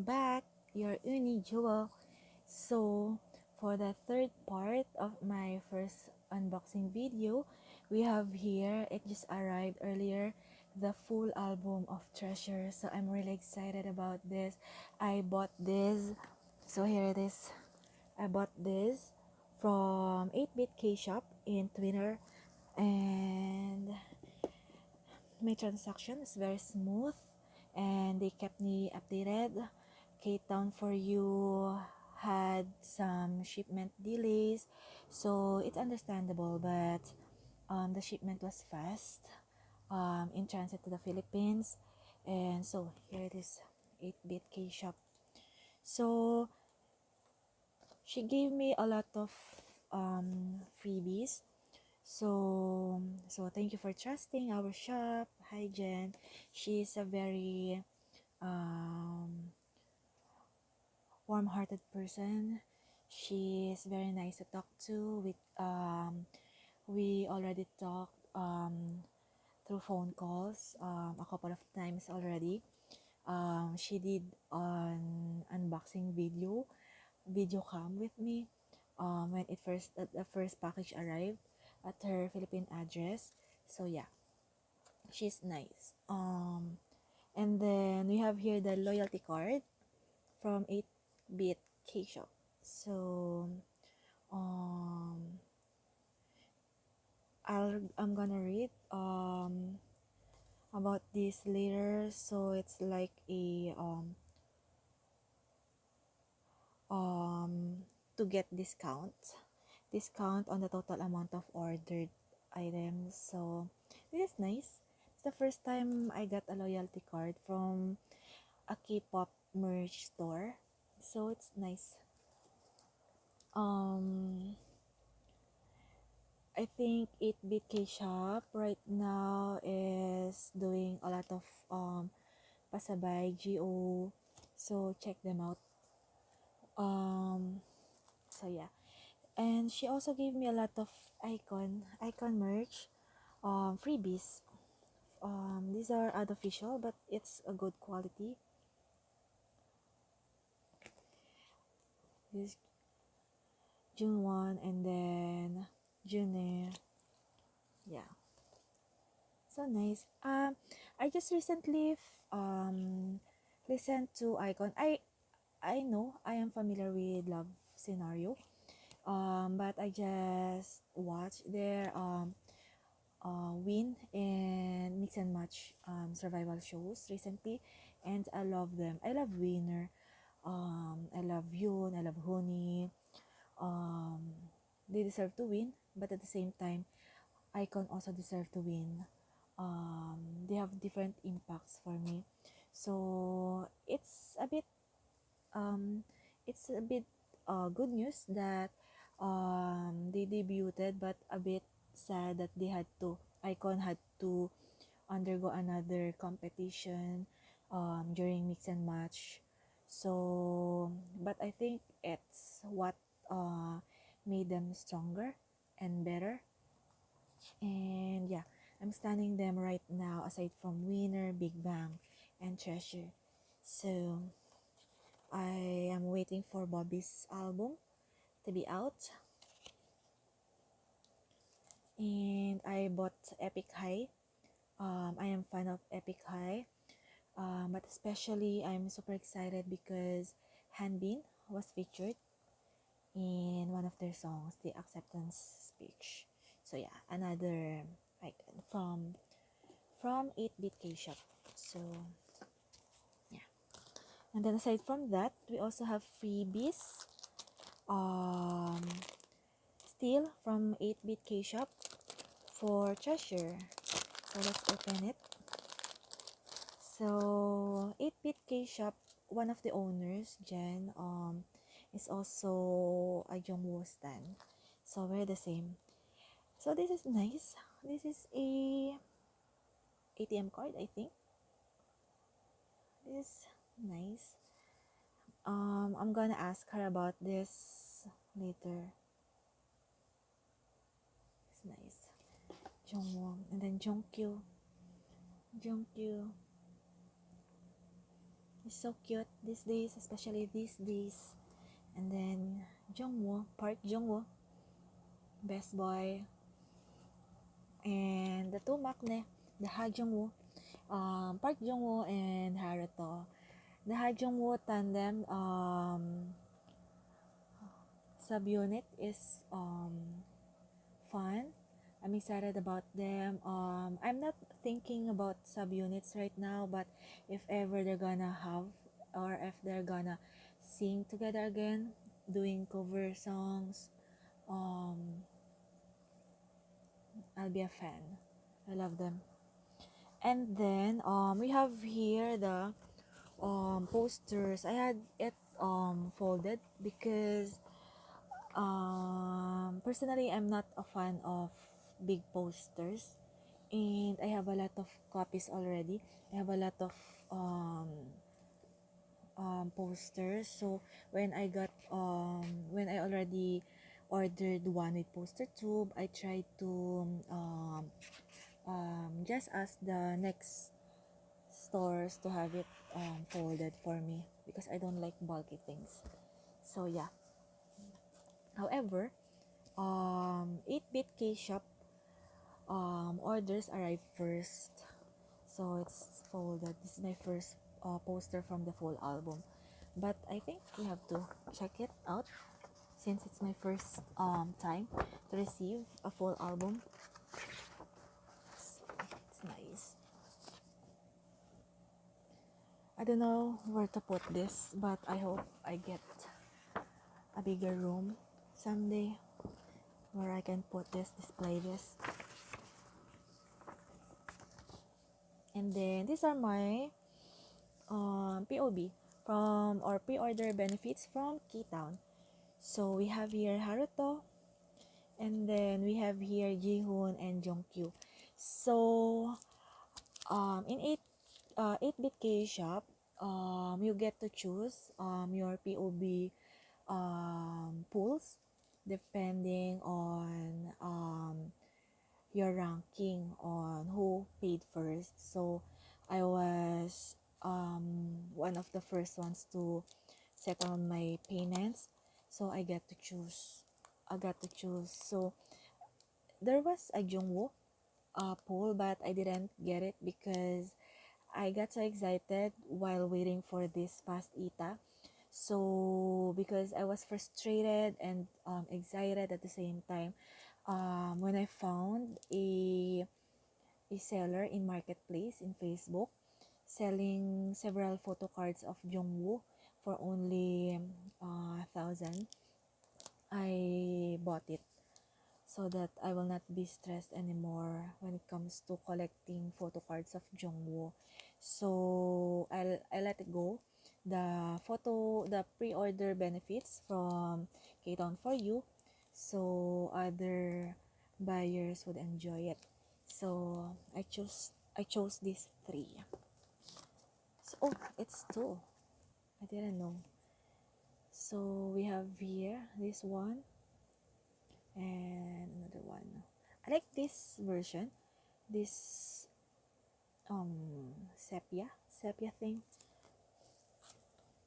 back, your Uni Jewel. So, for the third part of my first unboxing video, we have here, it just arrived earlier, the full album of Treasure. So, I'm really excited about this. I bought this. So, here it is. I bought this from 8-Bit K-Shop in Twitter, and my transaction is very smooth and they kept me updated. K-Town for You had some shipment delays, so it's understandable, but the shipment was fast in transit to the Philippines. And so here it is, 8-Bit K-Shop. So she gave me a lot of freebies. So thank you for trusting our shop. Hi Jen. She's a very um, warm-hearted person. She's very nice to talk to. We already talked through phone calls a couple of times already. She did an unboxing video cam with me when the first package arrived at her Philippine address. So yeah, she's nice. And then we have here the loyalty card from 8-Bit K-Shop. So um I'm gonna read about this later. So it's like a to get discount on the total amount of ordered items. So this is nice. It's the first time I got a loyalty card from a K-pop merch store. So it's nice. I think 8-Bit K-Shop right now is doing a lot of pasabay GO. So check them out. So yeah. And she also gave me a lot of icon merch freebies. These are unofficial, but it's a good quality. This June 1 and then June. Yeah. So nice. I just recently listened to Icon. I know I am familiar with Love Scenario. But I just watched their win and mix and match survival shows recently, and I love them. I love Winner. I love Yoon. I love Honey. They deserve to win, but at the same time, Icon also deserve to win. They have different impacts for me, so um, it's a bit good news that they debuted, but a bit sad that Icon had to undergo another competition during mix and match. So, but I think it's what uh, made them stronger and better. And yeah, I'm standing them right now aside from Winner, Big Bang, and Treasure. So I am waiting for Bobby's album to be out. And I bought Epic High. I am fan of Epic High. But especially I'm super excited because Hanbin was featured in one of their songs, The Acceptance Speech. So yeah, another icon from 8-Bit K-Shop. So yeah. And then aside from that, we also have freebies. Um, Still from 8-Bit K-Shop for Treasure. So let's open it. So 8-Bit K-Shop, one of the owners, Jen, is also a Jungwoo stan. So we're the same. So this is nice. This is a ATM card, I think. This is nice. I'm gonna ask her about this later. It's nice. Jungwoo and then Jungkyu. Jungkyu. He's so cute these days, especially these days. And then Jungwoo, Park Jungwoo, best boy, and the two maknae, the Ha Jungwoo, Park Jungwoo and Haruto. The Ha Jungwoo tandem subunit is fun. I'm excited about them. I'm not thinking about subunits right now, but if ever they're gonna have, or if they're gonna sing together again, doing cover songs, um, I'll be a fan. I love them. And then we have here the posters. I had it folded because personally I'm not a fan of big posters, and I have a lot of copies already. I have a lot of um, posters. So when I already ordered one with poster tube, I tried to just ask the next stores to have it folded for me because I don't like bulky things. So yeah. However, 8-bit K-shop orders arrive first. So it's folded. This is my first poster from the full album. But I think we have to check it out since it's my first time to receive a full album. So it's nice. I don't know where to put this, but I hope I get a bigger room someday where I can put this, display this. And then these are my POB from or pre-order benefits from K-Town. So we have here Haruto, and then we have here Jihoon and Jongkyu. So in 8-bit K shop, you get to choose your POB pools depending on your ranking on who paid first. So I was one of the first ones to settle my payments. So I got to choose. So there was a Jungwoo pool, but I didn't get it because I got so excited while waiting for this fast ETA. So because I was frustrated and excited at the same time, when I found a seller in marketplace in Facebook selling several photo cards of Jungwoo for only 1,000, I bought it so that I will not be stressed anymore when it comes to collecting photo cards of Jungwoo. So I let it go. The pre-order benefits from K-Town for you, so other buyers would enjoy it. So I chose these three. So, oh, it's two. I didn't know. So we have here this one and another one. I like this version. This sepia thing.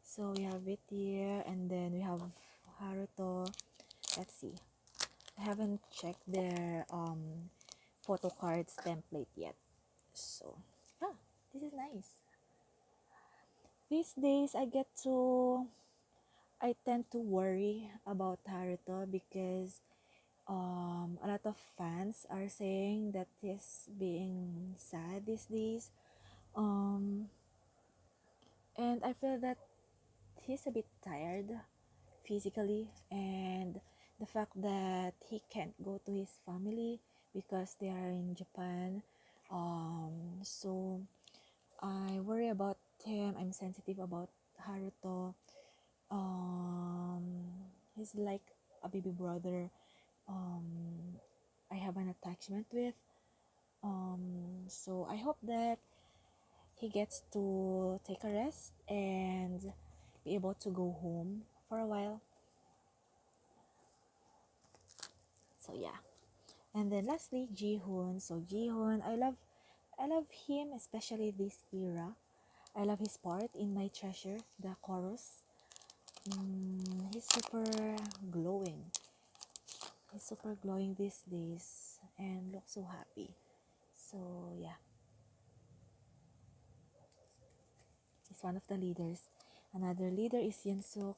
So we have it here, and then we have Haruto. Let's see. I haven't checked their photo cards template yet. So this is nice. These days I tend to worry about Haruto because a lot of fans are saying that he's being sad these days. And I feel that he's a bit tired physically, and the fact that he can't go to his family because they are in Japan. So I worry about him. I'm sensitive about Haruto. He's like a baby brother. I have an attachment with. So I hope that he gets to take a rest and be able to go home for a while. So yeah. And then lastly, Jihoon. So Jihoon, I love him, especially this era. I love his part in My Treasure, the chorus. He's super glowing. He's super glowing these days and looks so happy. So yeah, he's one of the leaders. Another leader is Yunsuk.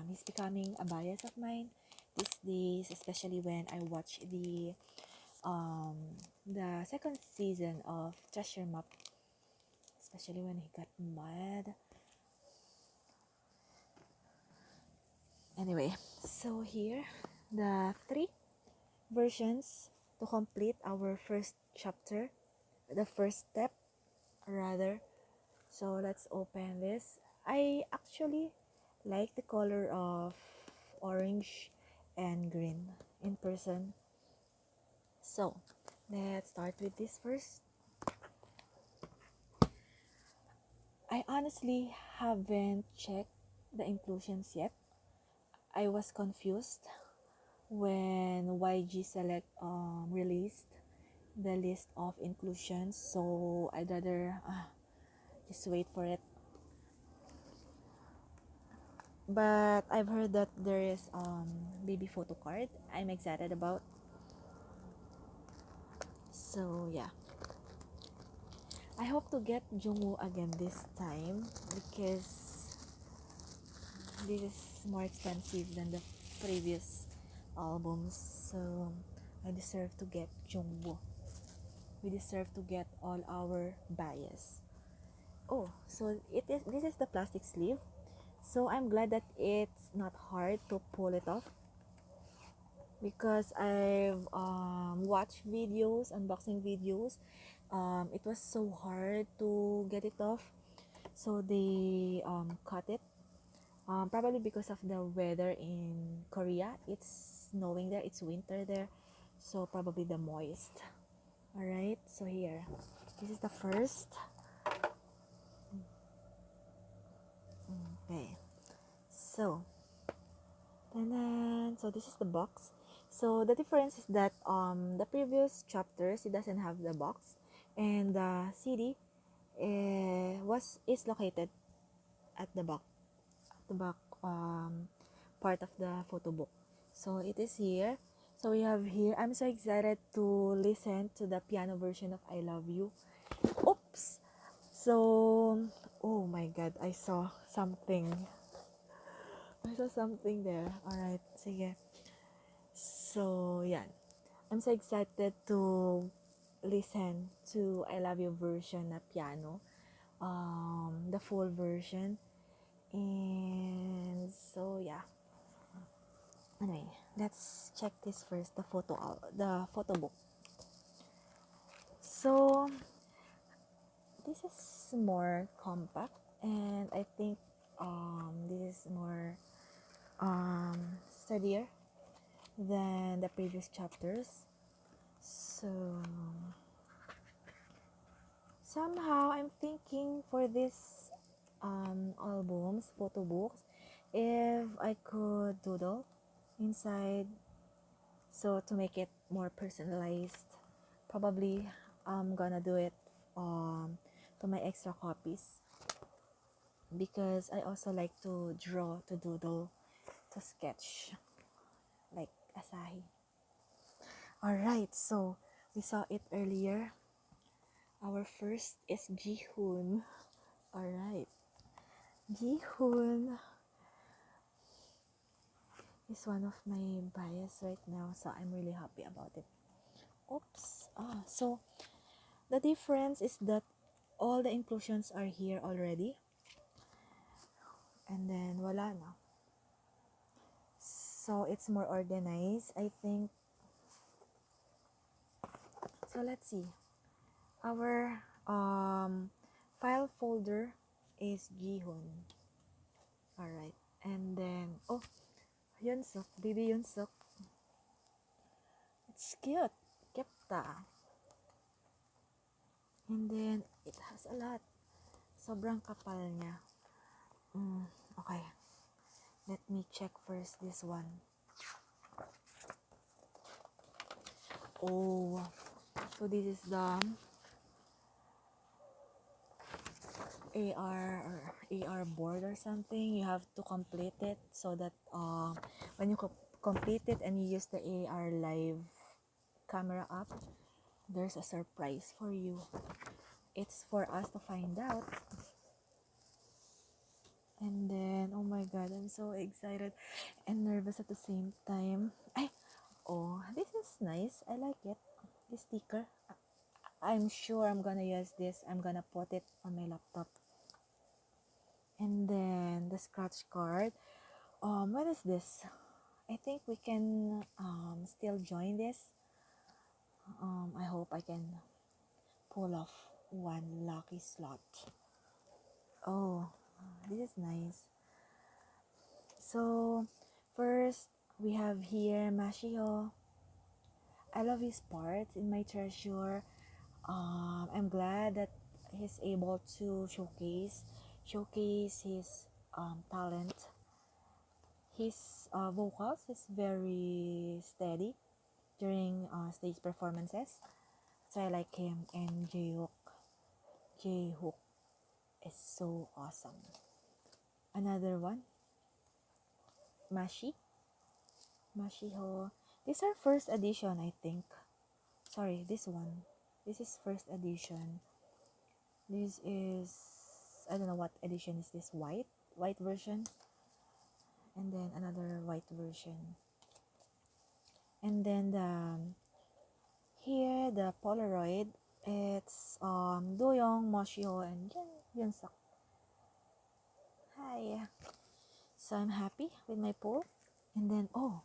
He's becoming a bias of mine these days, especially when I watch um, the second season of Treasure Map, especially when he got mad. Anyway, so here the three versions to complete our first chapter, the first step rather. So let's open this. I actually like the color of orange and green in person. So let's start with this first. I honestly haven't checked the inclusions yet. I was confused when YG Select released the list of inclusions, so I'd rather just wait for it. But I've heard that there is baby photo card. I'm excited about. So yeah, I hope to get Jungwoo again this time because this is more expensive than the previous albums. So I deserve to get Jungwoo. We deserve to get all our bias. Oh, so it is. This is the plastic sleeve. So I'm glad that it's not hard to pull it off because I've watched videos, unboxing videos. It was so hard to get it off, so they cut it. Probably because of the weather in Korea. It's snowing there. It's winter there, so probably the moist. All right. So here, this is the first. Okay. So so this is the box. So the difference is that the previous chapters it doesn't have the box, and the CD is located at the back part of the photo book. So it is here. So we have here. I'm so excited to listen to the piano version of I Love You. Oops. So oh my God, I saw something. I saw something there. All right. Sige. So, yan. I'm so excited to listen to I Love You version na piano. The full version. And so, yeah. Anyway, let's check this first, the photo book. So, this is more compact and I think this is more steadier than the previous chapters. So somehow I'm thinking for this albums, photo books, if I could doodle inside, so to make it more personalized. Probably I'm gonna do it to my extra copies because I also like to draw, to doodle, to sketch like Asahi. Alright, so we saw it earlier. Our first is Jihoon. Alright. Jihoon is one of my bias right now, so I'm really happy about it. Oops. So the difference is that all the inclusions are here already. And then wala na. So it's more organized, I think. So let's see. Our file folder is Jihoon. Alright. And then Yunsuk, baby Yunsuk. It's cute. Kepta. And then, it has a lot. Sobrang kapal niya. Okay. Let me check first this one. Oh. So, this is the AR or AR board or something. You have to complete it so that when you complete it and you use the AR live camera app, there's a surprise for you. It's for us to find out. And then, oh my god, I'm so excited and nervous at the same time. Oh, this is nice. I like it. This sticker. I'm sure I'm gonna use this. I'm gonna put it on my laptop. And then the scratch card. What is this? I think we can still join this. I hope I can pull off one lucky slot. Oh, this is nice. So, first we have here Mashiho. I love his parts in my treasure. I'm glad that he's able to showcase his talent. His vocals is very steady during stage performances, so I like him. And J-Hook is so awesome. Another one, Mashiho. This is our first edition, I think. Sorry, this one. This is first edition. This is, I don't know what edition is this. White version, and then another white version, and then here the Polaroid. It's Doyoung, Mashiho, and Yunsuk. Hi. So I'm happy with my pull. And then, oh,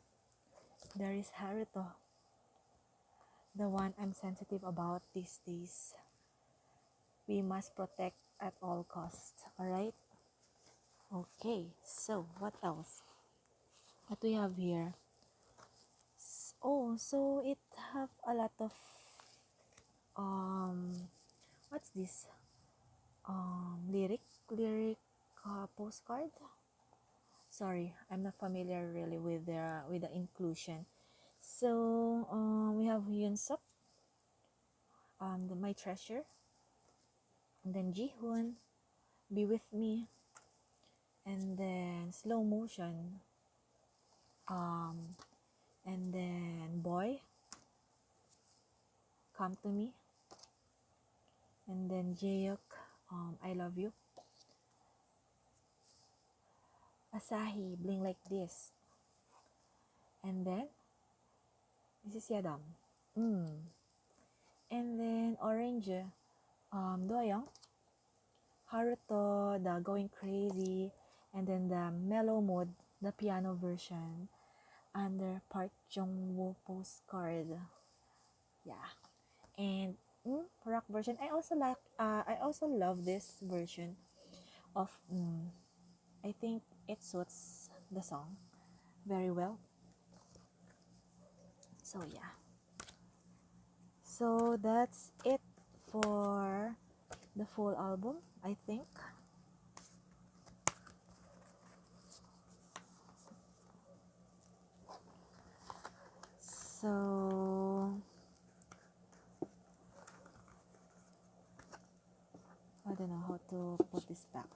there is Haruto, the one I'm sensitive about these days. We must protect at all costs. Alright? Okay, so what else? What do we have here? So it have a lot of what's this? Lyric postcard. Sorry, I'm not familiar really with the inclusion. So we have Yunsuk, my treasure, and then Jihoon, be with me, and then slow motion, and then boy, come to me, and then Jaehyuk, I love you, Asahi, bling like this, and then this is Yadam, and then orange, Doyoung, Haruto, the going crazy, and then the mellow mode, the piano version, under Park Jong-woo postcard. Yeah, and rock version. I also like. I also love this version of. I think it suits the song very well. So yeah. So that's it for the full album, I think. So I don't know how to put this back.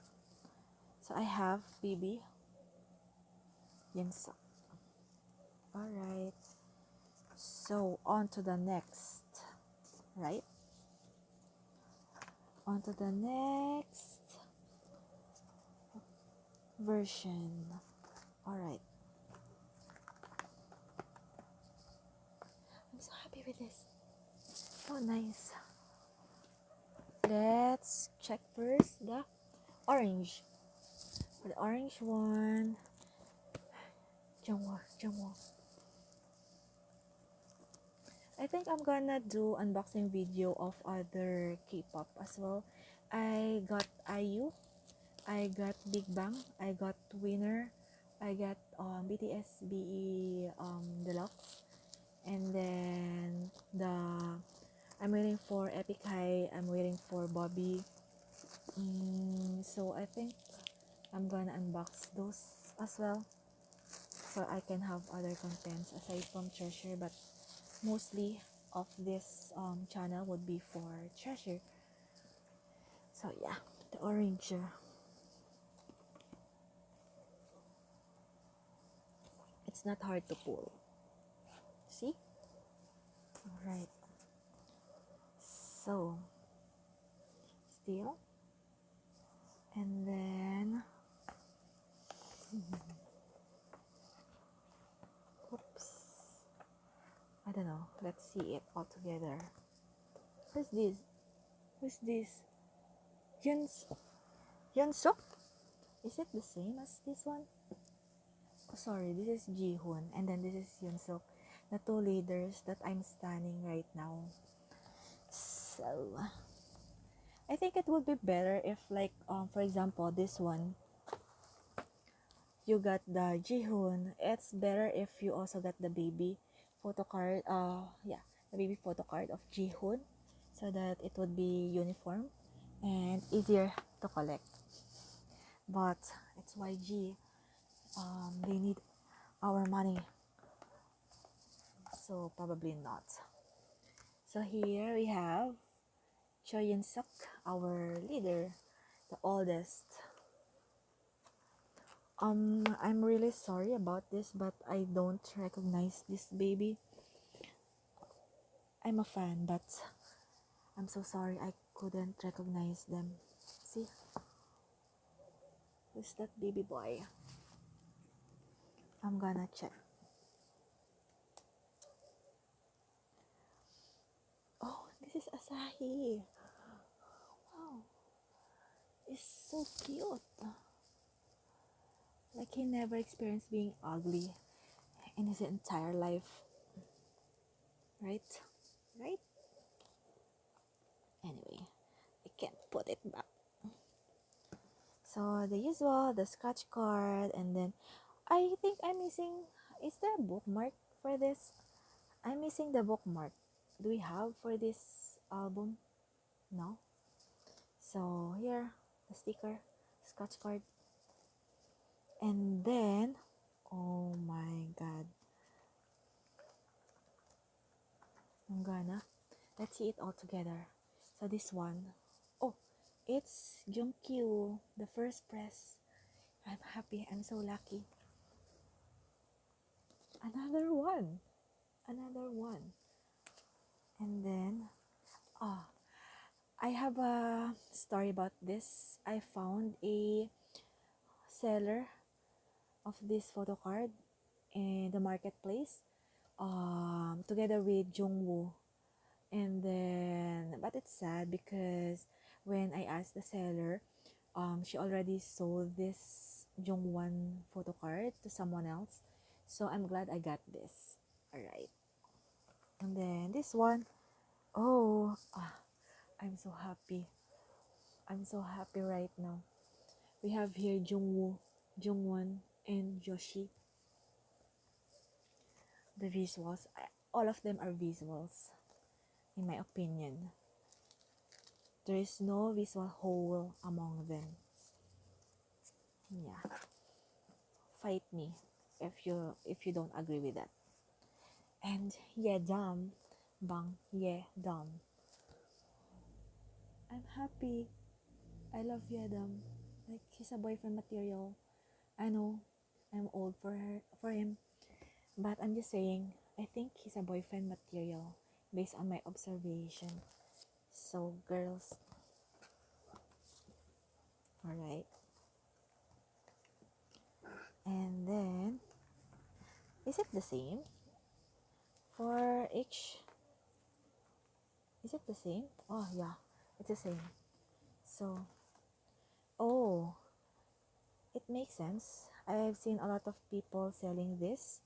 So I have BB Yunsuk. Alright. So on to the next. Right? On to the next version. Alright. I'm so happy with this. So nice. Let's check first the orange. For the orange one, Jungwoo. I think I'm gonna do unboxing video of other K-pop as well. I got IU, I got Big Bang, I got Winner, I got BTS BE Deluxe, and then I'm waiting for Epic High, I'm waiting for Bobby. So I think I'm gonna unbox those as well, so I can have other contents aside from Treasure, but mostly of this channel would be for Treasure. So yeah. The orange. It's not hard to pull. See? Alright. So, still. And then, oops. I don't know. Let's see it all together. Who's this? Who's this? Yunsook? Is it the same as this one? Oh, sorry, this is Jihoon, and then this is Yunsook, the two leaders that I'm standing right now. So, I think it would be better if, like, for example, this one, you got the Jihoon. It's better if you also got the baby photo card. Yeah, the baby photo card of Jihoon, so that it would be uniform and easier to collect. But it's YG. They need our money, so probably not. So here we have Choi Yun Suk, our leader, the oldest. I'm really sorry about this, but I don't recognize this baby. I'm a fan, but I'm so sorry I couldn't recognize them. See? Who's that baby boy? I'm gonna check. Oh, this is Asahi. Wow, it's so cute. Like he never experienced being ugly in his entire life. Right? Right? Anyway, I can't put it back. So the usual, the scratch card, and then I think I'm missing. Is there a bookmark for this? I'm missing the bookmark. Do we have for this album? No. So here, the sticker, scratch card, and then, oh my god, let's see it all together. So this one, oh, it's Jungkyu, the first press. I'm happy. I'm so lucky. Another one. And then, ah, I have a story about this. I found a seller of this photo card in the marketplace, together with Jungwoo. And then, but it's sad because when I asked the seller, she already sold this Jungwon photo card to someone else. So I'm glad I got this. Alright. And then this one, oh, I'm so happy. I'm so happy right now. We have here Jungwoo, Jungwon, and Joshi. The visuals, all of them are visuals, in my opinion. There is no visual hole among them. Yeah. Fight me if you don't agree with that. And Yedam, Bang Yedam. I'm happy. I love Yedam. Like he's a boyfriend material. I know I'm old for him, but I'm just saying I think he's a boyfriend material based on my observation. So girls, all right. And then is it the same for each? Is it the same? Oh yeah, it's the same. So, oh, it makes sense. I've seen a lot of people selling this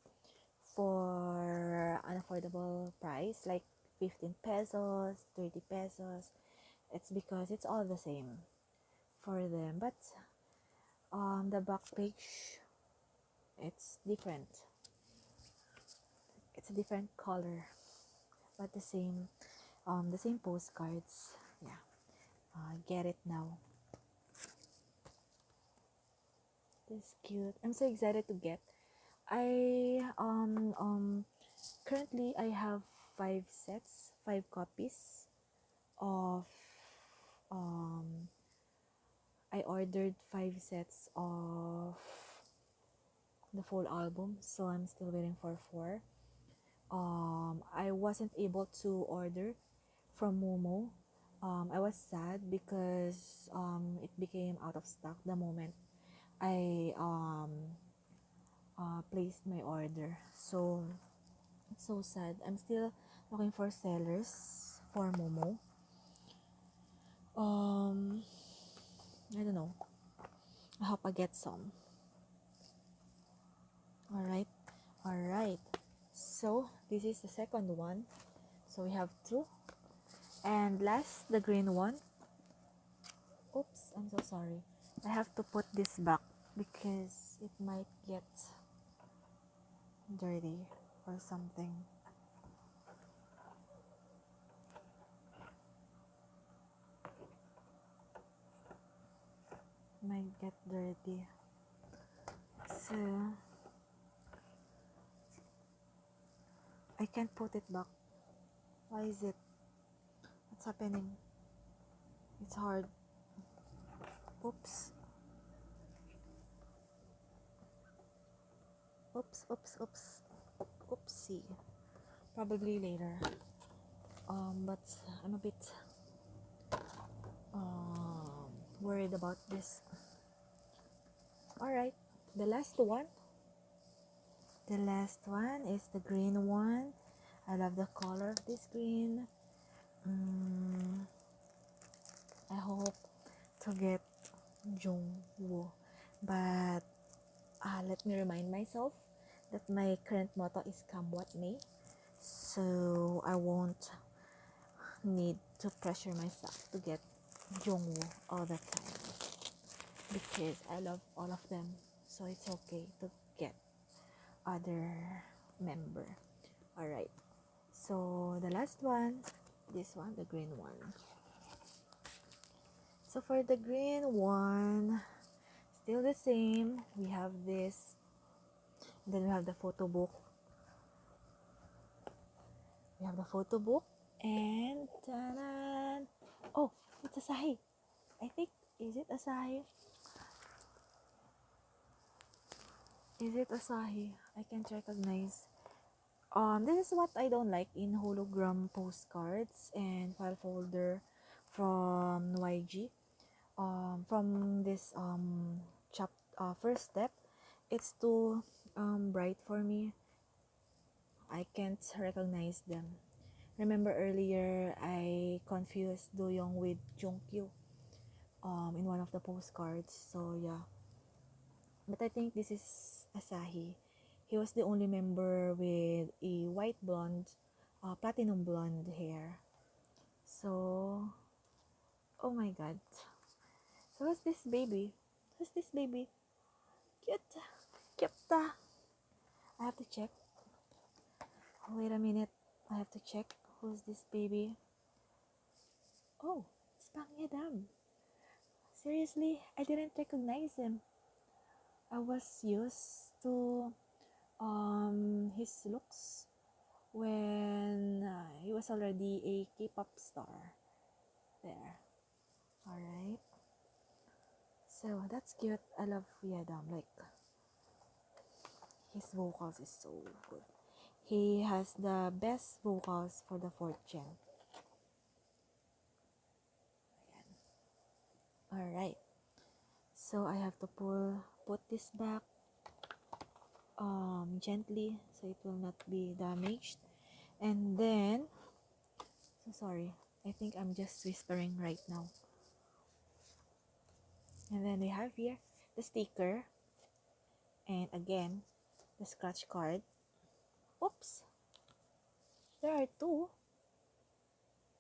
for an affordable price, like 15 pesos, 30 pesos. It's because it's all the same for them. But the back page, it's different. It's a different color, but the same postcards. Yeah, get it now. This is cute. I'm so excited to get. I currently I have 5 copies of um I ordered 5 sets of the full album, so I'm still waiting for 4. I wasn't able to order from Momo. I was sad because it became out of stock the moment I placed my order. So it's so sad. I'm still looking for sellers for Momo. Um, I don't know. I hope I get some. Alright, alright. So this is the second one. So we have 2. And last, the green one. Oops, I'm so sorry. I have to put this back because it might get dirty or something. Might get dirty. So I can't put it back. Why is it? What's happening? It's hard. Oops. Oops, oops, oops. Oopsie. Probably later. But I'm a bit worried about this. Alright, the last one. The last one is the green one. I love the color of this green. I hope to get Jungwoo, but let me remind myself that my current motto is come what may, so I won't need to pressure myself to get Jungwoo all the time because I love all of them, so it's okay to get other member. Alright, so the last one, this one, the green one. So for the green one, still the same. We have this, then we have the photo book. We have the photo book, and ta-da! Oh, it's Asahi. I think, is it Asahi? Is it Asahi? I can't recognize. This is what I don't like in hologram postcards and file folder from YG. From this first step, it's too bright for me. I can't recognize them. Remember earlier I confused Do Young with Jungkook in one of the postcards. So yeah. But I think this is Asahi. He was the only member with a white blonde, platinum blonde hair. So, oh my god. So who's this baby? Who's this baby? Cute. Cute. I have to check. Wait a minute. I have to check. Who's this baby? Oh, it's Bang Yadam. Seriously, I didn't recognize him. I was used to his looks when he was already a K-pop star. There. Alright. So that's cute. I love Yadam. Like, his vocals is so good. He has the best vocals for the 4th gen. Alright. So I have to put this back gently so it will not be damaged. And then, so sorry, I think I'm just whispering right now. And then we have here the sticker, and again the scratch card. Oops, there are 2.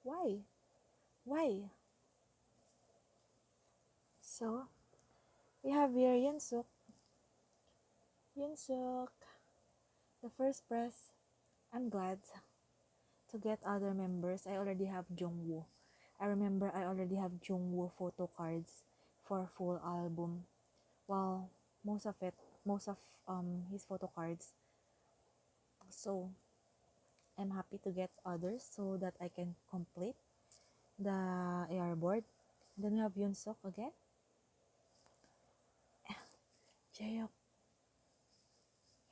Why? So we have here Yunsuk, the first press. I'm glad to get other members. I already have Jungwoo. I remember I already have Jungwoo photo cards for full album. Well, most of his photo cards. So I'm happy to get others so that I can complete the AR board. Then we have Yunsuk again. Jaehyuk,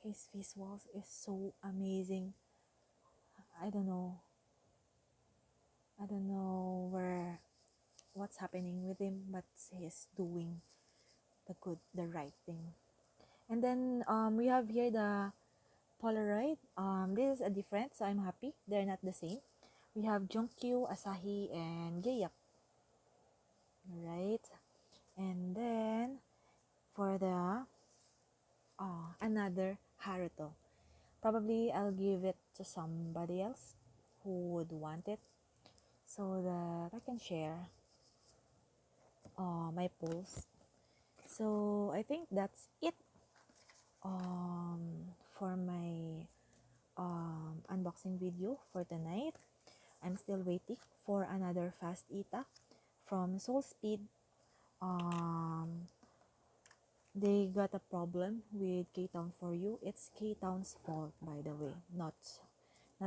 his visuals is so amazing. I don't know. I don't know what's happening with him, but he's doing the right thing. And then we have here the Polaroid. This is a different, so I'm happy they're not the same. We have Jungkook, Asahi, and Jaehyuk. Right, and then for the another Haruto. Probably I'll give it to somebody else who would want it so that I can share my polls. So I think that's it for my unboxing video for tonight. I'm still waiting for another fast Ita from Soul Speed. They got a problem with K-Town for you. It's K-Town's fault, by the way, not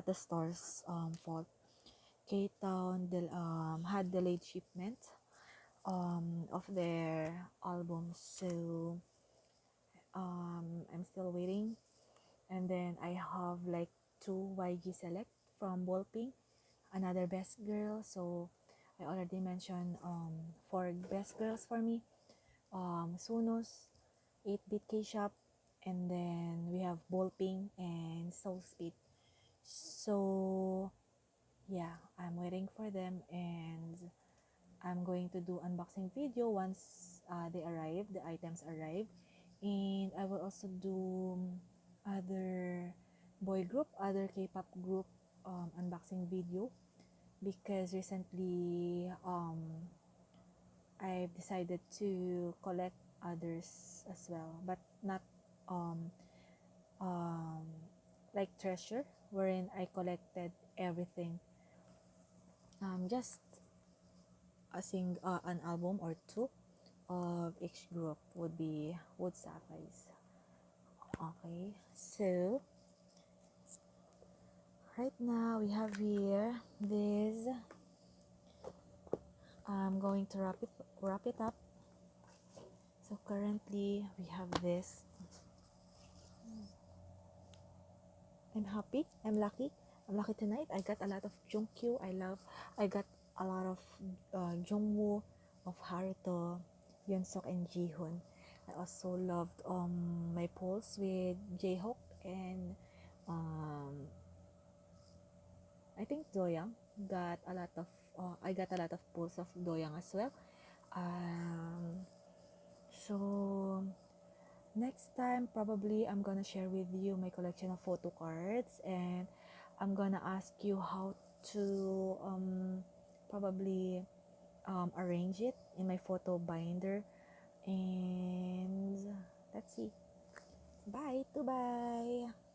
the store's fault. K-Town had delayed shipment of their albums, so I'm still waiting. And then I have like 2 YG Select from Bolping, another best girl. So I already mentioned 4 best girls for me. Sunos, 8-bit K-Shop, and then we have Bolping and Soul Speed. So yeah, I'm waiting for them, and I'm going to do unboxing video once they arrive, the items arrive. And I will also do other boy group, other K-pop group unboxing video, because recently I've decided to collect others as well, but not um, um, like treasure, wherein I collected everything. Just an album or 2 of each group would suffice. Okay, so right now we have here this. I'm going to wrap it up. So currently we have this. I'm happy. I'm lucky tonight. I got a lot of Jungkook. I got a lot of Jungwoo, of Haruto, Yeonsuk, and Jihoon. I also loved my polls with J-Hope and um, I think Doyoung. I got a lot of polls of Doyoung as well. So next time, probably I'm gonna share with you my collection of photo cards, and I'm gonna ask you how to probably arrange it in my photo binder. And let's see. Bye. Bye.